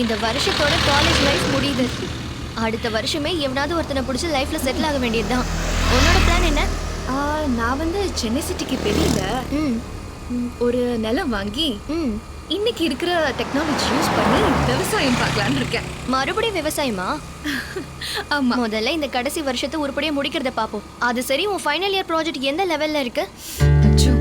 இந்த வருஷத்தோட college life முடியுது. அடுத்த வருஷமே எவனாவது ஒருத்தனை பிடிச்சி லைஃப்ல செட்டில் ஆக வேண்டியதுதான். உன்னோட பிளான் என்ன? நான் வந்து சென்னை சிட்டிக்கு வெளியில ஒரு நிலம் வாங்கி இன்னைக்கு இருக்கிற டெக்னாலஜி யூஸ் பண்ணி விவசாயம் பார்க்கலான்னு இருக்கேன். மறுபடியும் விவசாயமா? ஆமா. முதல்ல இந்த கடைசி வருஷத்தை உருப்படியா முடிக்கிறத பாப்போம். அது சரி, உன் ஃபைனல் இயர் ப்ராஜெக்ட் எந்த லெவல்ல இருக்கு? அச்சோ,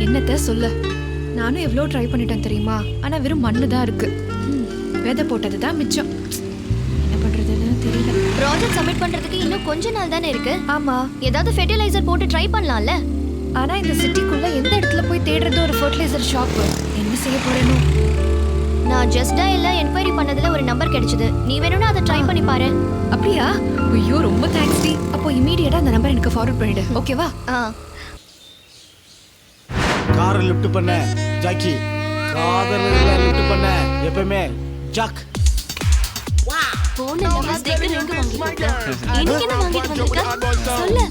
என்னத்த சொல்ல, நானும் எவ்வளோ ட்ரை பண்ணிட்டேன் தெரியுமா? ஆனா வெறும் மண்ணு தான் இருக்கு. விதை போட்டது தான் மிச்சம். என்ன பண்றதுன்னு தெரியல. ப்ராஜெக்ட் சப்மிட் பண்றதுக்கு இன்னும் கொஞ்ச நாள் தானே இருக்கு. ஆமா. ஏதாவது ஃபெர்டிலைசர் போட்டு ட்ரை பண்ணலாம்ல. ஆனா இந்த சிட்டிக்குள்ள எந்த இடத்துல போய் தேடுறது ஒரு ஃபெர்டிலைசர் ஷாப்? என்ன செய்ய போறேனோ? நான் ஜஸ்டா எல்லாம் என்கொயரி பண்ணதுல ஒரு நம்பர் கிடைச்சது. நீ வேணும்னா அதை ட்ரை பண்ணி பாரு. அப்படியா? ஐயோ, ரொம்ப தேங்க்ஸ் டி. அப்போ இமிடியேட்டா அந்த நம்பர் எனக்கு ஃபார்வர்ட் பண்ணிடு. ஓகேவா? கார் லிஃப்ட் பண்ண ஜாக்கி, காதல லிஃப்ட் பண்ண எப்பவுமே ஜாக். போன மிஸ்டேக் ரிங் வாங்கிட்ட. இன்னைக்கு என்ன வாங்கிட்டு வந்திருக்க? சொல்லு.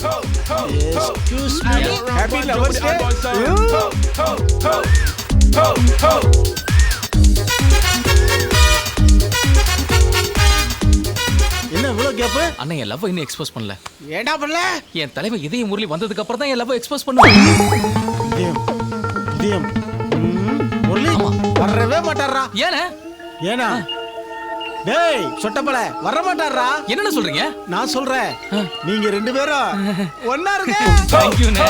Excuse me. ஹேப்பி லவர்ஸ் டே. என்ன இவ்வளவு கேப்? அண்ணா என் லவ் இன்னும் எக்ஸ்போஸ் பண்ணல. ஏடா பண்ணல? என் தலைவன் இதயம் முரளி வந்ததுக்கு அப்புறம் தான் என் லவ் எக்ஸ்போஸ் பண்ணுவேன். இதயம் முரளி வரவே மாட்டாரா? ஏனா டேய் சொட்டப்பல வர மாட்டாரா? என்னன்னு சொல்றீங்க? நான் சொல்றேன், நீங்க ரெண்டு பேரும் ஒண்ணா இருங்க. Thank you நே.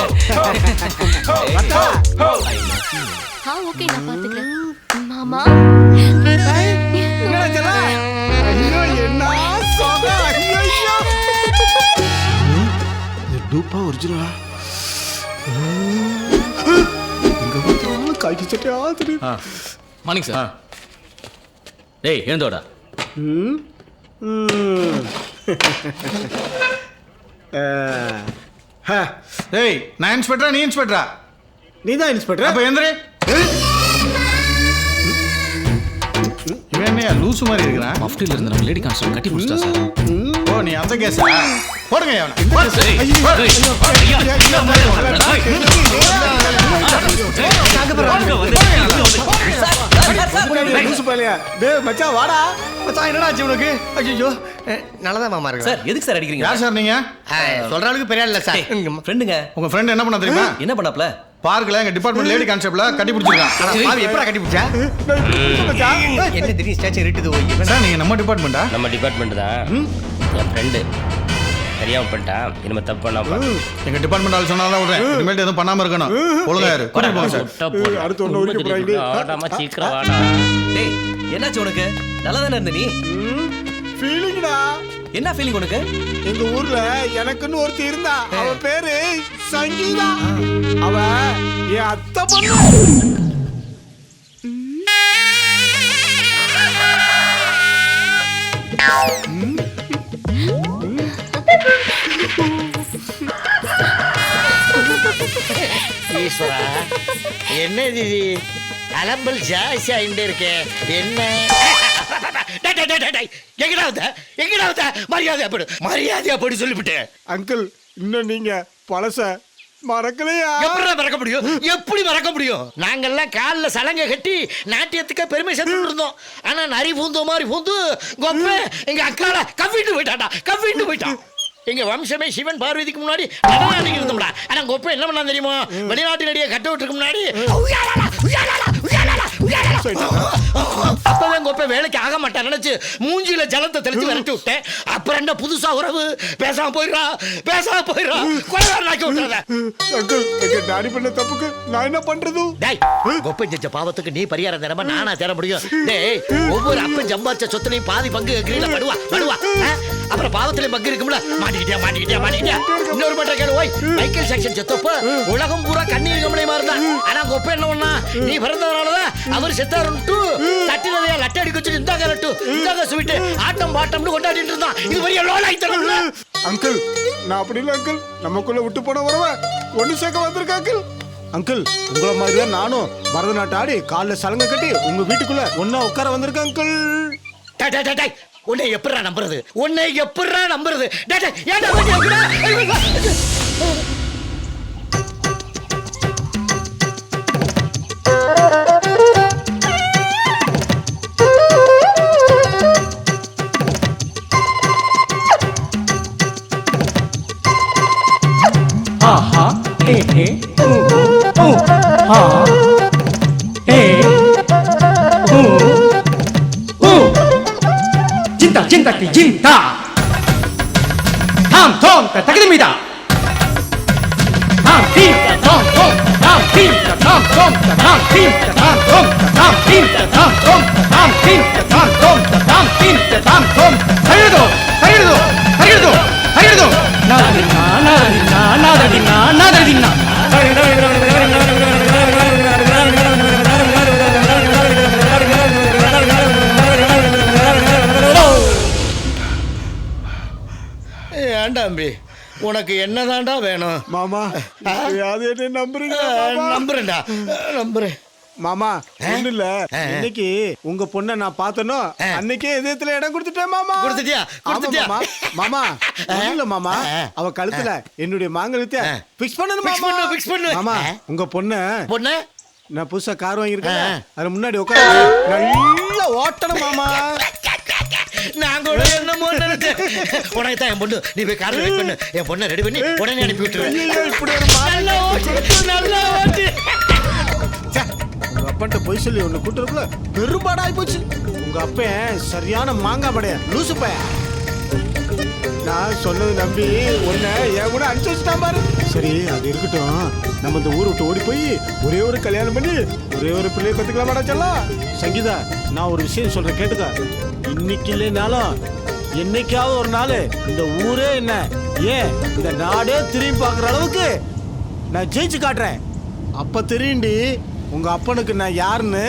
ஓகே, நான் பாத்துக்கிறேன். மாமா என்னடா ஜலா? ஐயோ என்ன சோகா. ஐயோ இது டூப்பா ஒரிஜினலா? இங்க வந்து காய்ச்சி சட்டை ஆதுரு. Morning sir. டேய் எழுந்தோடா. டேய் நான் இன்ஸ்பெக்டரா நீ இன்ஸ்பெக்டரா? நீ தான் இன்ஸ்பெக்டர். அப்ப எந்திரி. இவன் என்ன லூசு மாதிரி இருக்கிறான்? மஃப்டில இருந்து நம்ம லேடி கான்ஸ்டபிள் கட்டி புடிச்சா சார். ஓ நீ அந்த கேஸா? போடுங்க அவனை. மச்சான் வாடா. மச்சான் என்னடா ஆச்சு உனக்கு? ஐயோ நல்லதா மாமா இருக்கு சார். எதுக்கு சார் அடிக்கிறீங்க? யார் சார் நீங்க? சொல்ற அளவுக்கு பெரிய இல்ல சார். ஃப்ரெண்டுங்க. உங்க ஃப்ரெண்ட் என்ன பண்ணா தெரியுமா? என்ன பண்ணாப்ல? பார்க்ல எங்க டிபார்ட்மெண்ட் லேடி கான்ஸ்டபிள கட்டி பிடிச்சிருக்கான். பாவி எப்பறா கட்டி பிடிச்சா? என்ன திடீர் ஸ்டாச்சு இருட்டுது ஓய். சார் நீங்க நம்ம டிபார்ட்மெண்டா? நம்ம டிபார்ட்மெண்ட் தான். என் ஃப்ரெண்டு தெரியாம பண்ணிட்டான். இனிமே தப்பு பண்ணாம எங்க டிபார்ட்மெண்ட் ஆள் சொன்னாதான் விடுறேன். இனிமேல் எதுவும் பண்ணாம இருக்கணும். ஒழுங்கா இரு. கூட்டிட்டு போங்க சார். அடுத்து ஒண்ணு உரிக்க போறாங்க. ஆடாம சீக்கிரம் வாடா. டேய் என்னாச்சு உனக்கு? நல்லா தானே இருந்த நீ? ஃபீலிங்டா. என்ன ஃபீலிங் உனக்கு? எங்க ஊர்ல எனக்குன்னு ஒருத்தி இருந்தா. அவ பேரு சங்கீதா. அவ என் அத்தை பொண்ணு. ஈஸ்வரா என்ன இது அலம்பல் ஜாஸ்தி ஆகிட்டே இருக்கே என்ன? எங்கடா மரியாதையா போட்டு சொல்லிவிட்டேன். அங்கிள் இன்னும் நீங்க பழச மறக்கலையா? மறக்க முடியும்? எப்படி மறக்க முடியும்? நாங்கெல்லாம் கால்ல சலங்கை கட்டி நாட்டியத்துக்கு பெருமை சேர்த்து இருந்தோம். ஆனா நரி பூந்த மாதிரி பூந்து கொப்ப எங்க அக்கால கவ்விட்டு போயிட்டான். எங்க வம்சமே சிவன் பார்வதிக்கு முன்னாடி நடனம் இருந்தோம்டா. ஆனா கொப்ப என்ன பண்ணா தெரியுமா? வெளிநாட்டு நடிகை கட்ட விட்டுருக்கு முன்னாடி அப்பதான் கொப்ப வேலைக்கு ஆக மாட்டான் நினைச்சு மூஞ்சில ஜலத்தை தெளிச்சு விரட்டி விட்டேன். அப்புறம் என்ன புதுசா உறவு? பேசாம போயிடுறா கொலைகாரனாக்கி விட்டுறத. அங்கிள் எங்க டாடி பண்ண தப்புக்கு நான் என்ன பண்றது? டேய் கொப்பை செஞ்ச பாவத்துக்கு நீ பரிகாரம் தரமா நானா தேட முடியும்? டேய் ஒவ்வொரு அப்பன் சம்பாதிச்ச சொத்துலையும் பாதி பங்கு கிரீல படுவா. அப்புறம் பாவத்திலையும் பங்கு இருக்கும்ல. மாட்டிக்கிட்டியா இன்னொரு மட்டும் கேளு. ஓய் மைக்கேல் ஜாக்சன் செத்தப்ப உலகம் பூரா கண்ணீர் கமலையுமா இருந்தா. ஆனா கொப்பை என்ன பண்ணா? நீ பிறந்ததுனாலதான் அவர் செத்தாருன்ட்டு தட்டினதையா லட்டை அடிக்க வச்சுட்டு இந்தாங்க ஸ்வீட்டு ஆட்டம் பாட்டம்னு கொண்டாடிட்டு இருந்தான். இது பெரிய லோன் ஆயிட்டா. அங்கிள் நான் அப்படி இல்லை அங்கிள். நமக்குள்ள விட்டு போன வரவ ஒண்ணு சேர்க்க வந்திருக்க அங்கிள். அங்கிள் உங்களை மாதிரி தான் நானும் பரதநாட்டம் ஆடி காலில் சலங்கை கட்டி உங்க வீட்டுக்குள்ள ஒன்னா உட்கார வந்திருக்கேன் அங்கிள். உன்னை எப்படா நம்புறது? ಜಿಂತಕಿ ಜಿಂತ ಥಾಮ್ ಥೋಮ್ ತಗದಿಮಿದ ಥಾಮ್ ಥೀಮ್ ಥೋಮ್ ಥೋಮ್ ಥಾಮ್ ಥೀಮ್ ಥಾಮ್ ಥೋಮ್ ಥಾಮ್ ಥೀಮ್ ಥಾಮ್ ಥೋಮ್ ಥಾಮ್ ಥೀಮ್ ಥಾಮ್ ಥೋಮ್ ಥಾಮ್ ಥೀಮ್ ಥಾಮ್ ಥೋಮ್ ಥಾಮ್ ಥೀಮ್ ಥಾಮ್ ಥೋಮ್ ಹರಿದು ಹರಿದು ಹರಿದು ಹರಿದು ನಾದದಿನ್ನ ನಾದದಿನ್ನ ನಾದದಿನ್ನ ನಾದದಿನ್ನ ஏண்டாம்பி உனக்கு என்னதான்டா வேணும்? மாமா அது என்ன நம்புறீங்க? நம்புறேன்டா, நம்புறேன். மாமா ஒண்ணு இல்ல, இன்னைக்கு உங்க பொண்ணை நான் பார்த்தனோ அன்னைக்கே இதயத்துல இடம் கொடுத்துட்டேன் மாமா. கொடுத்துட்டியா? கொடுத்துட்டியா? மாமா ஒண்ணும் இல்ல மாமா, அவ கழுத்துல என்னுடைய மாங்கல்யத்தை பிக்ஸ் பண்ணணும் மாமா. பிக்ஸ் பண்ணு. மாமா உங்க பொண்ணு நான் புதுசா கார் வாங்கியிருக்கேன், அது முன்னாடி உட்காந்து நல்லா ஓட்டணும் மாமா. நான் கூட என்னமோ நினைச்சேன். உனக்கு தான் என் பொண்ணு, நீ போய் கார்ல வெயிட் பண்ணு, என் பொண்ணை ரெடி பண்ணி உடனே அனுப்பி விட்டுருவேன். இப்படி ஒரு நல்லா ஓட்டு. உங்க அப்பன்ட்ட போய் சொல்லி ஒண்ணு கூட்டுறதுக்குள்ள பெரும்பாடாய் போச்சு. உங்க அப்பன் சரியான மாங்காய் படைய லூசு பையன். நான் சொன்னது நம்பி உன்னை என் கூட அனுப்பிச்சு வச்சுட்டான் பாரு. சரி அது இருக்கட்டும், நம்ம இந்த ஊரை விட்டு ஓடி போய் ஒரே ஒரு கல்யாணம் பண்ணி ஒரே ஒரு பிள்ளைய கத்துக்கலாமாடா சொல்லலாம். சங்கீதா நான் ஒரு விஷயம் சொல்றேன் கேட்டுக்க. இன்னைக்கு இல்லைனாலும் என்னைக்காவது ஒரு நாள் இந்த ஊரே என்ன ஏன் இந்த நாடே திரும்பி பார்க்குற அளவுக்கு நான் ஜெயிச்சு காட்டுறேன். அப்ப தெரியுண்டி உங்க அப்பனுக்கு நான் யாருன்னு.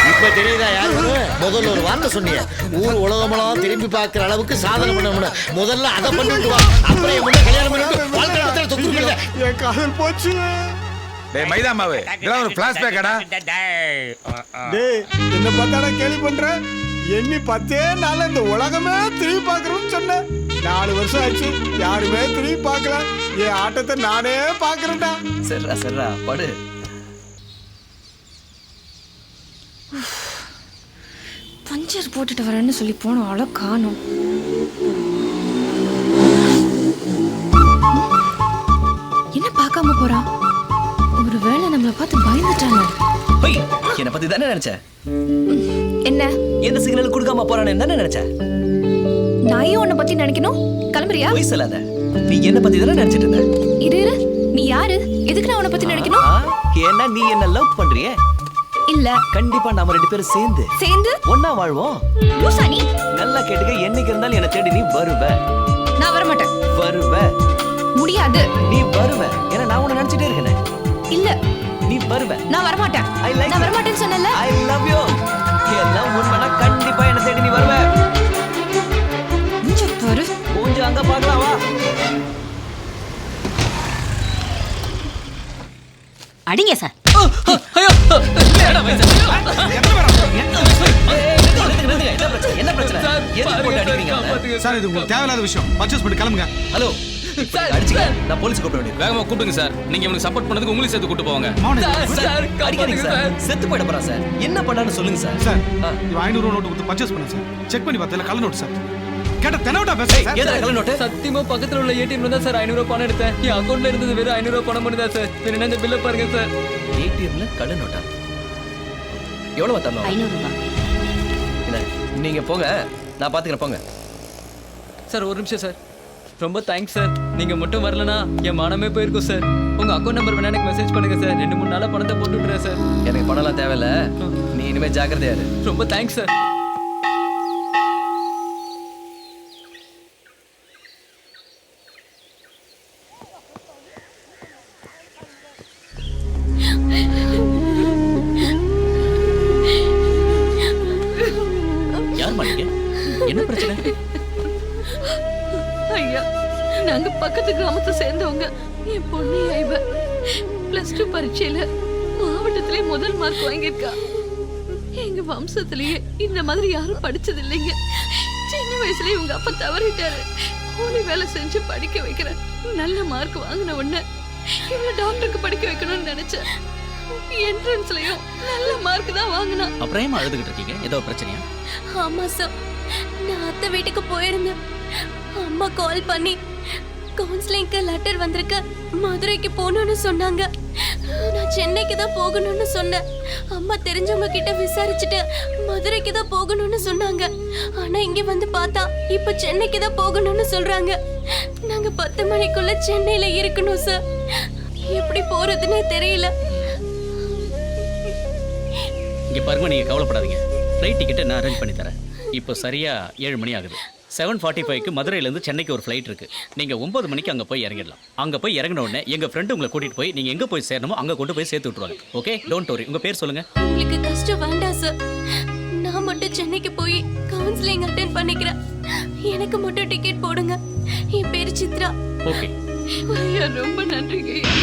இப்ப தெரியுதா யாரு? முதல்ல ஒரு வார்த்தை சொன்னீங்க, ஊர் உலகமெல்லாம் திரும்பி பார்க்கிற அளவுக்கு சாதனை பண்ண. முதல்ல அதை பண்ணிட்டு வா, அப்புறம் என் முன்ன கல்யாணம் பண்ணிட்டு வாழ்க்கை தொகுப்பு. என் காதல் போச்சு. டேய் மைதா மாவு, இதெல்லாம் ஒரு ஃபிளாஷ்பேக்கடா. டேய் என்ன பார்த்தாடா கேள்வி பண்ற? எண்ணி 10 நாள்ல இந்த உலகமே திரும்பி பார்க்கறோம்னு சொன்னேன். 4 வருஷம் ஆச்சு, யாருமே திரும்பி பார்க்கல. என் ஆட்டத்தை நானே பார்க்கறேன்டா. சரிடா சரிடா படு. பஞ்சர் போட்டுட்டு வரேன்னு சொல்லி போன ஆள காணோம். என்ன பார்க்காம போறா? ஒரு வேளை நம்மள பார்த்து பயந்துட்டானோ? போய் என்ன பத்தி தானே நினைச்ச? என்ன எந்த சிக்னல் கொடுக்காம போறானே தானே நினைச்ச? நான் ஏன் உன்னை பத்தி நினைக்கணும்? கிளம்புறியா? போய் சொல்லாத, நீ என்ன பத்தி தானே நினைச்சிட்டு இருந்த. இரு இரு, நீ யாரு? எதுக்கு நான் உன்னை பத்தி நினைக்கணும்? ஏன்னா நீ என்ன லவ் பண்றியே. இல்ல கண்டிப்பா நாம 2 பேரும் சேர்ந்து ஒண்ணா வாழ்வோம். லூசா நீ? நல்லா கேட்டுக்க, என்னைக்கு இருந்தாலும் என்ன தேடி நீ வருவ. நான் வர மாட்டேன். வருவ? முடியாது. நீ வருவ, ஏன்னா நான் உன்னை நினைச்சிட்டே இருக்கேன். இல்ல நீ வருவ. நான் வர மாட்டேன். நான் வர மாட்டேன்னு சொன்னல. I love you. எல்லாம் உண்மைனா கண்டிப்பா என்ன தேடி நீ வருவ. கொஞ்சம் பாரு. கொஞ்சம் அங்க பார்க்கலாம் வா. அடிங்க சார். ஐயோ என்னடா வயசு? என்ன பிரச்சனை? எதுக்கு போட்டு அடிக்கிறீங்க? சார் இது உங்களுக்கு தேவையில்லாத விஷயம், பர்ச்சேஸ் பண்ணி கிளம்புங்க. ஹலோ அடிச்சுக்க, நான் போலீஸ் கூப்பிட வேண்டியது. வேகமா கூப்பிடுங்க சார். நீங்க இவனுக்கு சப்போர்ட் பண்ணதுக்கு உங்களையும் சேர்த்து கூட்டு போவாங்க. சார் அடிக்காதீங்க சார், செத்து போயிட போறான் சார். என்ன பண்ணான்னு சொல்லுங்க சார். சார் இது 500 ரூபா நோட்டு கொடுத்து பர்ச்சேஸ் பண்ண சார். செக் பண்ணி பார்த்தா கள்ள நோட்டு சார். கேட்ட தெனவட்டா பேச சார். ஏதா கள்ள நோட்டு? சத்தியமா பக்கத்துல உள்ள ஏடிஎம்ல தான் சார் 500 ரூபாய் பணம் எடுத்தேன். என் அக்கவுண்ட்ல இருந்தது வெறும் 500 ரூபாய் பணம் மட்டும் தான் சார். என்ன இந்த பில்ல பாருங்க சார். ஏடிஎம்ல கள்ள நோட்டா? எவ்வளவு தரணும்? 500 ரூபாய். இல்ல நீங்க போங்க, நான் பாத்துக்கிறேன் போங்க. சார் ஒரு நிமிஷம் சார். ரொம்ப தேங்க்ஸ் சார். நீங்க மட்டும் வரலனா என் மானமே போயிருக்கும் சார். உங்க அக்கவுண்ட் நம்பர் வேணா எனக்கு மெசேஜ் பண்ணுங்க சார். 2-3 நாளா பணத்தை போட்டு விட்டுறேன் சார். எனக்கு பணம்லாம் தேவையில்ல, நீ இனிமே ஜாக்கிரதையா இரு. ரொம்ப தேங்க்ஸ் சார். யார் மாட்டீங்க? என்ன பிரச்சனை? ஐயா, நாங்க பக்கத்து கிராமத்தை சேர்ந்தவங்க. என் பொண்ணு ஐவ +2 பரீட்சையில மாவட்டத்திலே முதல் மார்க் வாங்கியிருக்கா. எங்க வம்சத்திலேயே இந்த மாதிரி யாரும் படிச்சது இல்லைங்க. சின்ன வயசுல இவங்க அப்பா தவறிட்டாரு. கூலி வேலை செஞ்சு படிக்க வைக்கிறேன். நல்ல மார்க் வாங்கின உடனே இவளை டாக்டருக்கு படிக்க வைக்கணும்னு நினைச்சேன். என்ட்ரன்ஸ்லயும் நல்ல மார்க் தான் வாங்கினா. அப்புறம் ஏன் அழுதுகிட்டு இருக்கீங்க? ஏதோ பிரச்சனையா? ஆமா சார், நான் அத்தை வீட்டுக்கு போயிருந்தேன். அம்மா கால் பண்ணி கவுன்சிலிங்க்கு லெட்டர் வந்திருக்கு, மதுரைக்கு போகணும்னு சொன்னாங்க. நான் சென்னைக்கு தான் போகணும்னு சொன்னேன். அம்மா தெரிஞ்சவங்க கிட்ட விசாரிச்சுட்டு மதுரைக்கு தான் போகணும்னு சொன்னாங்க. ஆனா இங்க வந்து பார்த்தா இப்ப சென்னைக்கு தான் போகணும்னு சொல்றாங்க. நாங்க 10 மணிக்குள்ள சென்னையில இருக்கணும் சார். எப்படி போறதுன்னே தெரியல. இங்க பாருங்க, நீங்க கவலைப்படாதீங்க. ஃப்ளைட் டிக்கெட்டை நான் அரேஞ்ச் பண்ணி தரேன். இப்போ சரியா 7 மணி ஆகுது. 7:45க்கு மதுரையிலேருந்து சென்னைக்கு ஒரு ஃப்ளைட் இருக்கு. நீங்க 9 மணிக்கு அங்கே போய் இறங்கிடலாம். அங்கே போய் இறங்கின உடனே எங்க ஃப்ரெண்டு உங்களை கூட்டிட்டு போய் நீங்க எங்க போய் சேரணுமோ அங்கே கொண்டு போய் சேர்த்து விட்டுருவாங்க. Okay, don't worry. உங்க பேர் சொல்லுங்க. உங்களுக்கு கஷ்டம் வேண்டாம் சார். நான் மட்டும் சென்னைக்கு போய் கவுன்சிலிங் அட்டென்ட் பண்ணிக்கிறேன். எனக்கு மட்டும் டிக்கெட் போடுங்க. என் பேர் சித்ரா. ஓகே, ஐயா ரொம்ப நன்றிங்க ஐயா.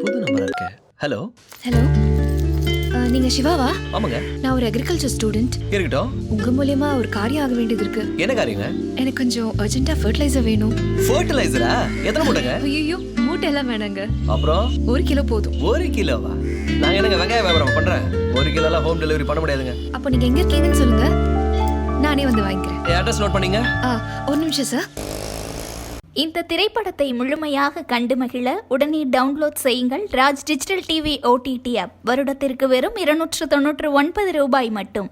புது நம்பரா இருக்கு. ஹலோ ஹலோ, நீங்க சிவாவா? ஆமாங்க. நான் ஒரு அக்ரிகல்ச்சர் ஸ்டூடெண்ட். இருக்கட்டும். உங்க மூலியமா ஒரு காரியம் ஆக வேண்டியது இருக்கு. என்ன காரியங்க? எனக்கு கொஞ்சம் அர்ஜென்ட்டா ஃபர்டிலைசர் வேணும். ஃபர்டிலைசரா? எத்தனை மூட்டைங்க? ஐயோ, மூட்டை எல்லாம் வேணாங்க. அப்புறம் 1 கிலோ போதும். 1 கிலோவா? நான் என்னங்க வெங்காய வியாபாரம் பண்றேன். 1 கிலோலாம் ஹோம் டெலிவரி பண்ண முடியாதுங்க. அப்போ நீங்க எங்க இருக்கீங்கன்னு சொல்லுங்க, நானே வந்து வாங்கிக்கிறேன். என் அட்ரஸ் நோட் பண்ணீங்க? ஒரு நிமிஷம் சார். இந்த திரைப்படத்தை முழுமையாக கண்டு மகிழ உடனே டவுன்லோட் செய்யுங்கள் Raj digital TV OTT app. வருடத்திற்கு வெறும் 299 ரூபாய் மட்டும்.